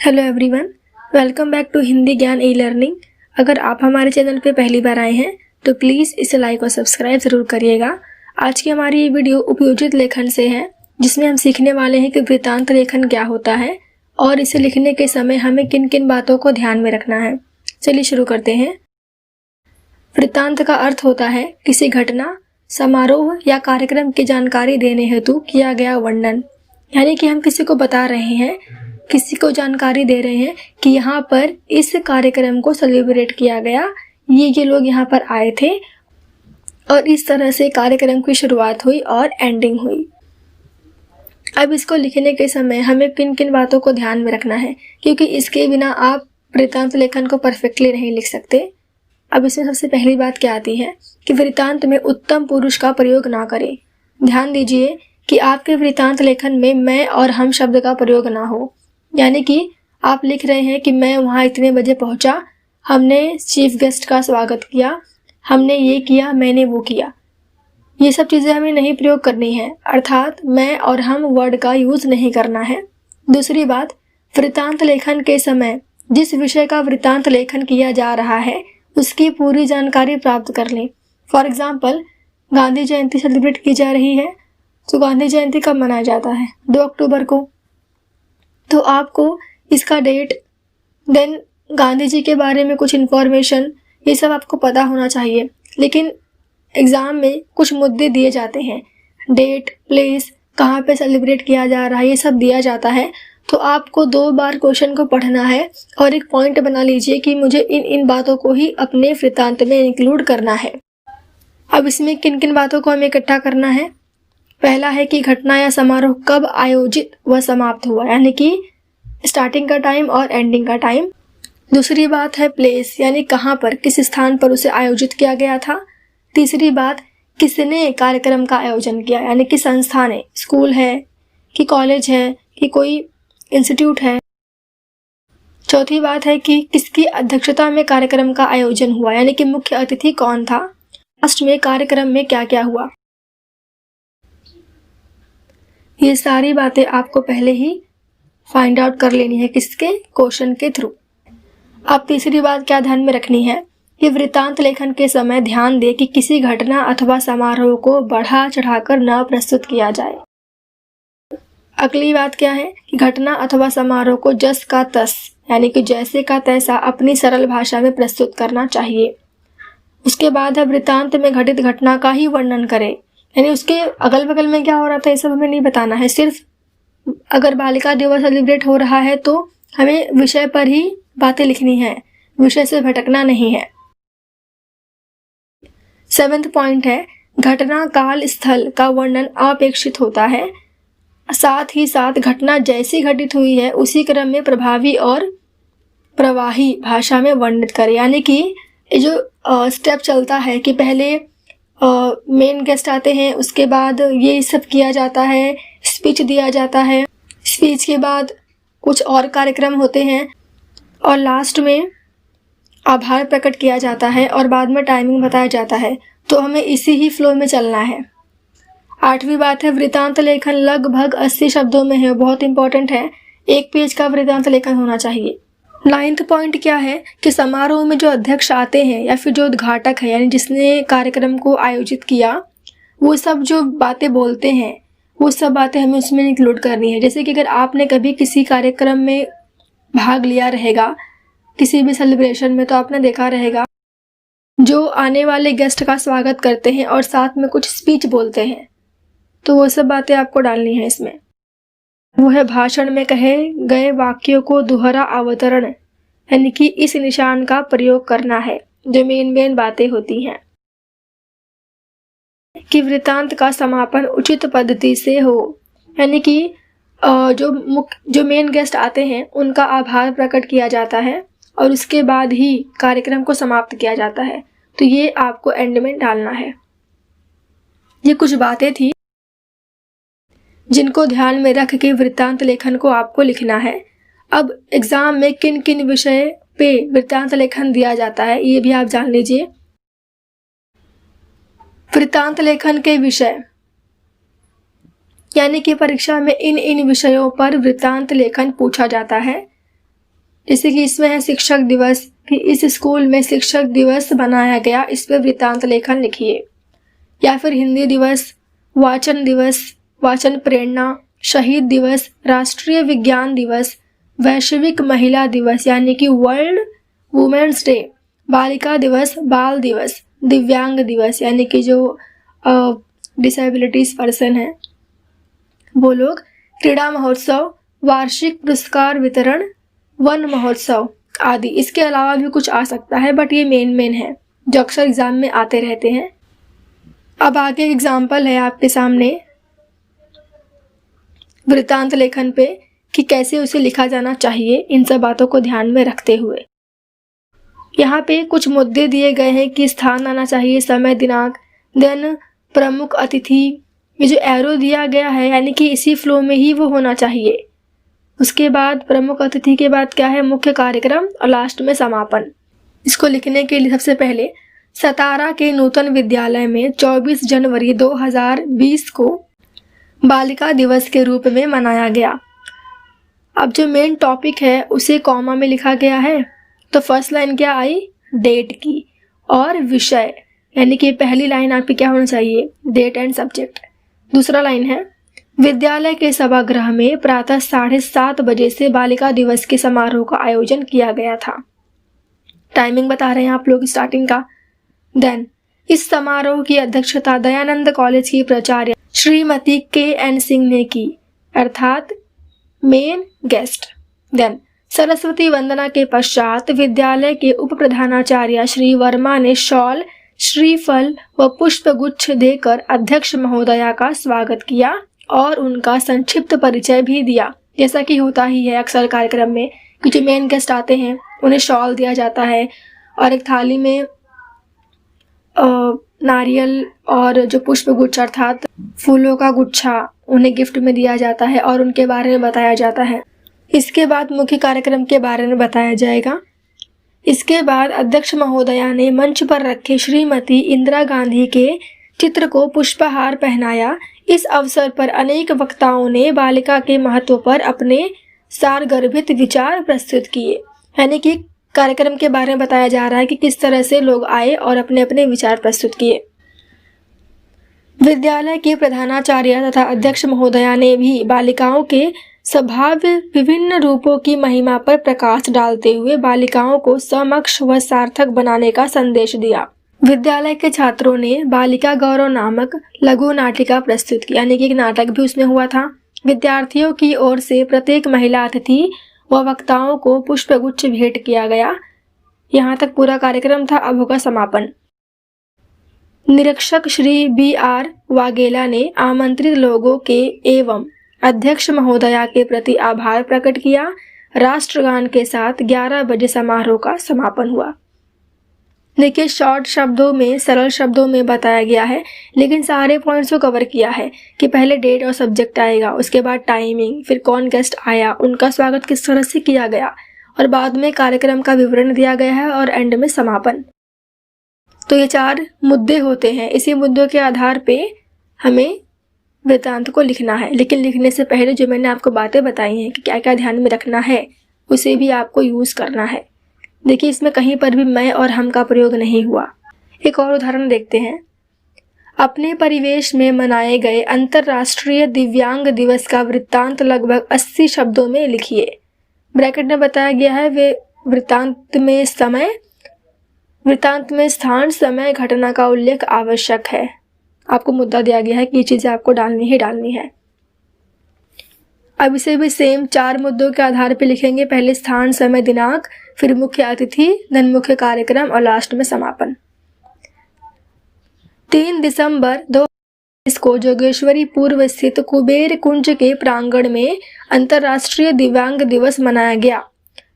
Hello everyone, welcome back to Hindi Gyan e learning. अगर आप हमारे चैनल पे पहली बार आए हैं तो प्लीज़ इसे लाइक और सब्सक्राइब ज़रूर करिएगा। आज की हमारी ये वीडियो उपयोजित लेखन से है, जिसमें हम सीखने वाले हैं कि वृत्तांत लेखन क्या होता है और इसे लिखने के समय हमें किन किन बातों को ध्यान में रखना है। चलिए शुरू करते हैं। वृत्तांत का अर्थ होता है किसी घटना, समारोह या कार्यक्रम की जानकारी देने हेतु किया गया वर्णन। यानी कि हम किसी को बता रहे हैं, किसी को जानकारी दे रहे हैं कि यहाँ पर इस कार्यक्रम को सेलिब्रेट किया गया, ये लोग यहाँ पर आए थे और इस तरह से कार्यक्रम की शुरुआत हुई और एंडिंग हुई। अब इसको लिखने के समय हमें किन किन बातों को ध्यान में रखना है, क्योंकि इसके बिना आप वृत्तांत लेखन को परफेक्टली नहीं लिख सकते। अब इसमें सबसे पहली बात क्या आती है कि वृत्तांत में उत्तम पुरुष का प्रयोग ना करें। ध्यान दीजिए कि आपके वृत्तांत लेखन में मैं और हम शब्द का प्रयोग ना हो। यानी कि आप लिख रहे हैं कि मैं वहाँ इतने बजे पहुँचा, हमने चीफ गेस्ट का स्वागत किया, हमने ये किया, मैंने वो किया। ये सब चीज़ें हमें नहीं प्रयोग करनी है, अर्थात मैं और हम वर्ड का यूज़ नहीं करना है। दूसरी बात, वृत्तांत लेखन के समय जिस विषय का वृत्तांत लेखन किया जा रहा है उसकी पूरी जानकारी प्राप्त कर लें। For example, Gandhi Jayanti celebrate की जा रही है, तो गांधी जयंती कब मनाया जाता है? 2 अक्टूबर को। तो आपको इसका डेट, देन गांधी जी के बारे में कुछ इन्फॉर्मेशन, ये सब आपको पता होना चाहिए। लेकिन एग्ज़ाम में कुछ मुद्दे दिए जाते हैं, डेट, प्लेस, कहाँ पे सेलिब्रेट किया जा रहा है, ये सब दिया जाता है। तो आपको 2 बार क्वेश्चन को पढ़ना है और एक पॉइंट बना लीजिए कि मुझे इन बातों को ही अपने वृत्तांत में इंक्लूड करना है। अब इसमें किन किन बातों को हमें इकट्ठा करना है? पहला है कि घटना या समारोह कब आयोजित व समाप्त हुआ, यानी कि स्टार्टिंग का टाइम और एंडिंग का टाइम। दूसरी बात है प्लेस, यानी कहाँ पर, किस स्थान पर उसे आयोजित किया गया था। तीसरी बात, किसने कार्यक्रम का आयोजन किया, यानी कि संस्था ने, स्कूल है कि कॉलेज है कि कोई इंस्टीट्यूट है। चौथी बात है कि किसकी अध्यक्षता में कार्यक्रम का आयोजन हुआ, यानी कि मुख्य अतिथि कौन था। लास्ट में कार्यक्रम में क्या क्या हुआ। ये सारी बातें आपको पहले ही फाइंड आउट कर लेनी है, किसके? क्वेश्चन के थ्रू। अब तीसरी बात क्या ध्यान में रखनी है कि वृत्तांत लेखन के समय ध्यान दे कि किसी घटना अथवा समारोह को बढ़ा चढ़ाकर न प्रस्तुत किया जाए। अगली बात क्या है कि घटना अथवा समारोह को जस का तस, यानी कि जैसे का तैसा अपनी सरल भाषा में प्रस्तुत करना चाहिए। उसके बाद है वृत्तांत में घटित घटना का ही वर्णन करें, यानी उसके अगल बगल में क्या हो रहा था ये सब हमें नहीं बताना है। सिर्फ अगर बालिका दिवस सेलिब्रेट हो रहा है तो हमें विषय पर ही बातें लिखनी है, विषय से भटकना नहीं है। 7वां पॉइंट है घटना काल स्थल का वर्णन अपेक्षित होता है। साथ ही साथ घटना जैसी घटित हुई है उसी क्रम में प्रभावी और प्रवाही भाषा में वर्णित करें। यानी कि ये जो स्टेप चलता है कि पहले मेन गेस्ट आते हैं, उसके बाद ये सब किया जाता है, स्पीच दिया जाता है, स्पीच के बाद कुछ और कार्यक्रम होते हैं और लास्ट में आभार प्रकट किया जाता है और बाद में टाइमिंग बताया जाता है। तो हमें इसी ही फ्लो में चलना है। 8वीं बात है वृत्तांत लेखन लगभग 80 शब्दों में है, बहुत इंपॉर्टेंट है। 1 पेज का वृत्तांत लेखन होना चाहिए। 9वां पॉइंट क्या है कि समारोह में जो अध्यक्ष आते हैं या फिर जो उद्घाटक है, यानी जिसने कार्यक्रम को आयोजित किया, वो सब जो बातें बोलते हैं वो सब बातें हमें उसमें इंक्लूड करनी है। जैसे कि अगर आपने कभी किसी कार्यक्रम में भाग लिया रहेगा, किसी भी सेलिब्रेशन में, तो आपने देखा रहेगा जो आने वाले गेस्ट का स्वागत करते हैं और साथ में कुछ स्पीच बोलते हैं, तो वो सब बातें आपको डालनी है इसमें। वो है भाषण में कहे गए वाक्यों को दोहरा अवतरण, यानी कि इस निशान का प्रयोग करना है जो मेन बातें होती हैं। कि वृत्तांत का समापन उचित पद्धति से हो, यानी कि जो मेन गेस्ट आते हैं उनका आभार प्रकट किया जाता है और उसके बाद ही कार्यक्रम को समाप्त किया जाता है। तो ये आपको एंड में डालना है। ये कुछ बातें थी जिनको ध्यान में रख के वृत्तांत लेखन को आपको लिखना है। अब एग्जाम में किन किन विषय पे वृत्तांत लेखन दिया जाता है ये भी आप जान लीजिए। वृत्तांत लेखन के विषय, यानी कि परीक्षा में इन विषयों पर वृत्तांत लेखन पूछा जाता है। जैसे कि इसमें है शिक्षक दिवस, कि इस स्कूल में शिक्षक दिवस बनाया गया, इस पर वृत्तांत लेखन लिखिए। या फिर हिंदी दिवस, वाचन दिवस, वाचन प्रेरणा, शहीद दिवस, राष्ट्रीय विज्ञान दिवस, वैश्विक महिला दिवस यानी कि वर्ल्ड वुमेन्स डे, बालिका दिवस, बाल दिवस, दिव्यांग दिवस यानी कि जो डिसेबिलिटीज पर्सन है वो लोग, क्रीड़ा महोत्सव, वार्षिक पुरस्कार वितरण, वन महोत्सव आदि। इसके अलावा भी कुछ आ सकता है, बट ये मेन है जो अक्सर एग्जाम में आते रहते हैं। अब आगे एग्जाम्पल है आपके सामने वृत्तांत लेखन पे कि कैसे उसे लिखा जाना चाहिए, इन सब बातों को ध्यान में रखते हुए। यहाँ पे कुछ मुद्दे दिए गए हैं कि स्थान आना चाहिए, समय, दिनांक, देन प्रमुख अतिथि। ये जो एरो दिया गया है यानी कि इसी फ्लो में ही वो होना चाहिए। उसके बाद प्रमुख अतिथि के बाद क्या है, मुख्य कार्यक्रम, और लास्ट में समापन। इसको लिखने के लिए सबसे पहले सतारा के नूतन विद्यालय में 24 जनवरी 2020 को बालिका दिवस के रूप में मनाया गया। अब जो मेन टॉपिक है उसे कॉमा में लिखा गया है। तो फर्स्ट लाइन क्या आई, डेट की, और विषय यानी कि पहली लाइन आपकी क्या होना चाहिए, डेट एंड सब्जेक्ट। दूसरा लाइन है विद्यालय के सभागृह में प्रातः 7:30 बजे से बालिका दिवस के समारोह का आयोजन किया गया था। टाइमिंग बता रहे हैं आप लोग स्टार्टिंग का। देन इस समारोह की अध्यक्षता दयानंद कॉलेज की प्राचार्य श्रीमती KN सिंह ने की, अर्थात मेन गेस्ट। देन सरस्वती वंदना के पश्चात विद्यालय के उप प्रधानाचार्य श्री वर्मा ने शॉल, श्रीफल व पुष्प गुच्छ देकर अध्यक्ष महोदया का स्वागत किया और उनका संक्षिप्त परिचय भी दिया। जैसा कि होता ही है अक्सर कार्यक्रम में कि जो मेन गेस्ट आते हैं उन्हें शॉल दिया जाता है और एक थाली में नारियल और जो पुष्प गुच्छ अर्थात फूलों का गुच्छा उन्हें गिफ्ट में दिया जाता है और उनके बारे में बताया जाता है। इसके बाद मुख्य कार्यक्रम के बारे में बताया जाएगा। इसके बाद अध्यक्ष महोदया ने मंच पर रखे श्रीमती इंदिरा गांधी के चित्र को पुष्पहार पहनाया। इस अवसर पर अनेक वक्ताओं ने बालिका के महत्व पर अपने सारगर्भित विचार प्रस्तुत किए। यानी कि कार्यक्रम के बारे में बताया जा रहा है कि किस तरह से लोग आए और अपने अपने विचार प्रस्तुत किए। विद्यालय के प्रधानाचार्य तथा अध्यक्ष महोदया ने भी बालिकाओं के संभाव्य विभिन्न रूपों की महिमा पर प्रकाश डालते हुए बालिकाओं को समक्ष व सार्थक बनाने का संदेश दिया। विद्यालय के छात्रों ने बालिका गौरव नामक लघु नाटिका प्रस्तुत की, यानी कि एक नाटक भी उसमें हुआ था। विद्यार्थियों की ओर से प्रत्येक महिला अतिथि व वक्ताओं को पुष्पगुच्छ भेंट किया गया। यहाँ तक पूरा कार्यक्रम था। अब होगा समापन। निरीक्षक श्री BR वाघेला ने आमंत्रित लोगों के एवं अध्यक्ष महोदया के प्रति आभार प्रकट किया। राष्ट्रगान के साथ 11 बजे समारोह का समापन हुआ। देखिए शॉर्ट शब्दों में, सरल शब्दों में बताया गया है, लेकिन सारे पॉइंट्स को कवर किया है कि पहले डेट और सब्जेक्ट आएगा, उसके बाद टाइमिंग, फिर कौन गेस्ट आया, उनका स्वागत किस तरह से किया गया, और बाद में कार्यक्रम का विवरण दिया गया है और एंड में समापन। तो ये 4 मुद्दे होते हैं। इसी मुद्दों के आधार पे हमें वृत्तांत को लिखना है। लेकिन लिखने से पहले जो मैंने आपको बातें बताई हैं कि क्या क्या ध्यान में रखना है, उसे भी आपको यूज़ करना है। देखिए इसमें कहीं पर भी मैं और हम का प्रयोग नहीं हुआ। एक और उदाहरण देखते हैं। अपने परिवेश में मनाए गए अंतर्राष्ट्रीय दिव्यांग दिवस का वृत्तांत लगभग 80 शब्दों में लिखिए। ब्रैकेट में बताया गया है वे वृत्तांत में स्थान, समय, घटना का उल्लेख आवश्यक है। आपको मुद्दा दिया गया है कि ये चीज़ें आपको डालनी ही डालनी है। अब इसे भी सेम 4 मुद्दों के आधार पर लिखेंगे। पहले स्थान, समय, दिनांक, फिर मुख्य अतिथि, धन मुख्य कार्यक्रम और लास्ट में समापन। 3 दिसंबर 2020 को जोगेश्वरी पूर्व स्थित कुबेर कुंज के प्रांगण में अंतर्राष्ट्रीय दिव्यांग दिवस मनाया गया।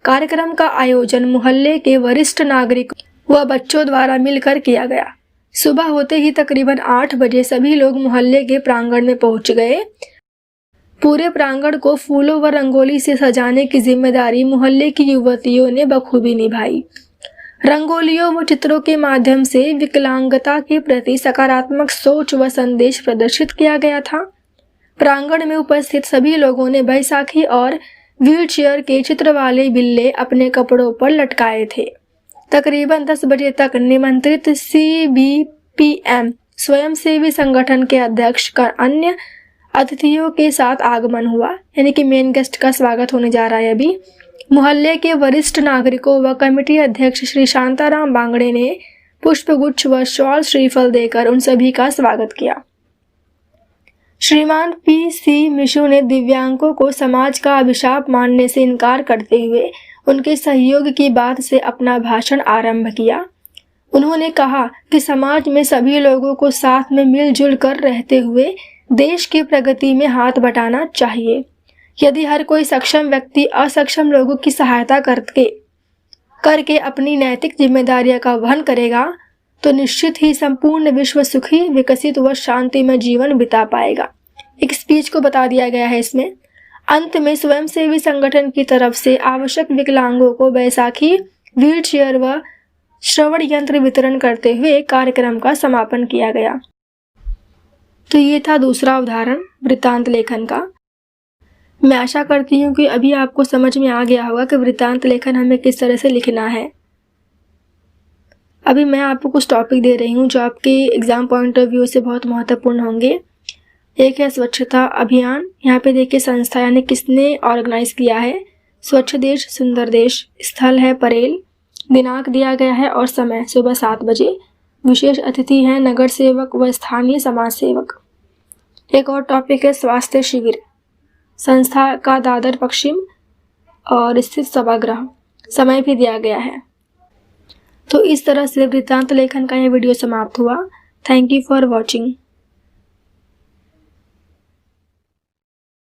कार्यक्रम का आयोजन मोहल्ले के वरिष्ठ नागरिक व बच्चों द्वारा मिलकर किया गया। सुबह होते ही तकरीबन 8 बजे सभी लोग मोहल्ले के प्रांगण में पहुंच गए। पूरे प्रांगण को फूलों व रंगोली से सजाने की जिम्मेदारी मोहल्ले की युवतियों ने बखूबी निभाई। रंगोलियों व चित्रों के माध्यम से विकलांगता के प्रति सकारात्मक सोच व संदेश प्रदर्शित किया गया था। प्रांगण में उपस्थित सभी लोगों ने बैसाखी और व्हीलचेयर के चित्र वाले बिल्ले अपने कपड़ों पर लटकाए थे। तकरीबन 10 बजे तक निमंत्रित CBPM स्वयंसेवी संगठन के अध्यक्ष का अन्य अतिथियों के साथ आगमन हुआ, यानी कि मेन गेस्ट का स्वागत होने जा रहा है अभी। मोहल्ले के वरिष्ठ नागरिकों व कमेटी अध्यक्ष श्री शांताराम बांगड़े ने पुष्पगुच्छ व शॉल श्रीफल देकर उन सभी का स्वागत किया। श्रीमान PC मिशु ने दिव्यांगों को समाज का अभिशाप मानने से इनकार करते हुए उनके सहयोग की बात से अपना भाषण आरंभ किया। उन्होंने कहा कि समाज में सभी लोगों को साथ में मिलजुल कर रहते हुए देश की प्रगति में हाथ बटाना चाहिए। यदि हर कोई सक्षम व्यक्ति असक्षम लोगों की सहायता करके अपनी नैतिक जिम्मेदारियों का वहन करेगा तो निश्चित ही संपूर्ण विश्व सुखी, विकसित व शांतिमय जीवन बिता पाएगा। एक स्पीच को बता दिया गया है इसमें। अंत में स्वयंसेवी संगठन की तरफ से आवश्यक विकलांगों को बैसाखी व्हीलचेयर व श्रवण यंत्र वितरण करते हुए कार्यक्रम का समापन किया गया। तो ये था दूसरा उदाहरण वृत्तांत लेखन का। मैं आशा करती हूँ कि अभी आपको समझ में आ गया होगा कि वृत्तांत लेखन हमें किस तरह से लिखना है। अभी मैं आपको कुछ टॉपिक दे रही हूँ जो आपके एग्जाम पॉइंट ऑफ व्यू से बहुत महत्वपूर्ण होंगे। एक है स्वच्छता अभियान। यहाँ पे देखिए संस्था यानी किसने ऑर्गेनाइज किया है। स्वच्छ देश सुंदर देश। स्थल है परेल। दिनांक दिया गया है और समय सुबह 7 बजे। विशेष अतिथि हैं नगर सेवक व स्थानीय समाज सेवक। एक और टॉपिक है स्वास्थ्य शिविर। संस्था का दादर पश्चिम और स्थित सभागृह। समय भी दिया गया है। तो इस तरह से वृत्तांत लेखन का यह वीडियो समाप्त हुआ। Thank you for watching.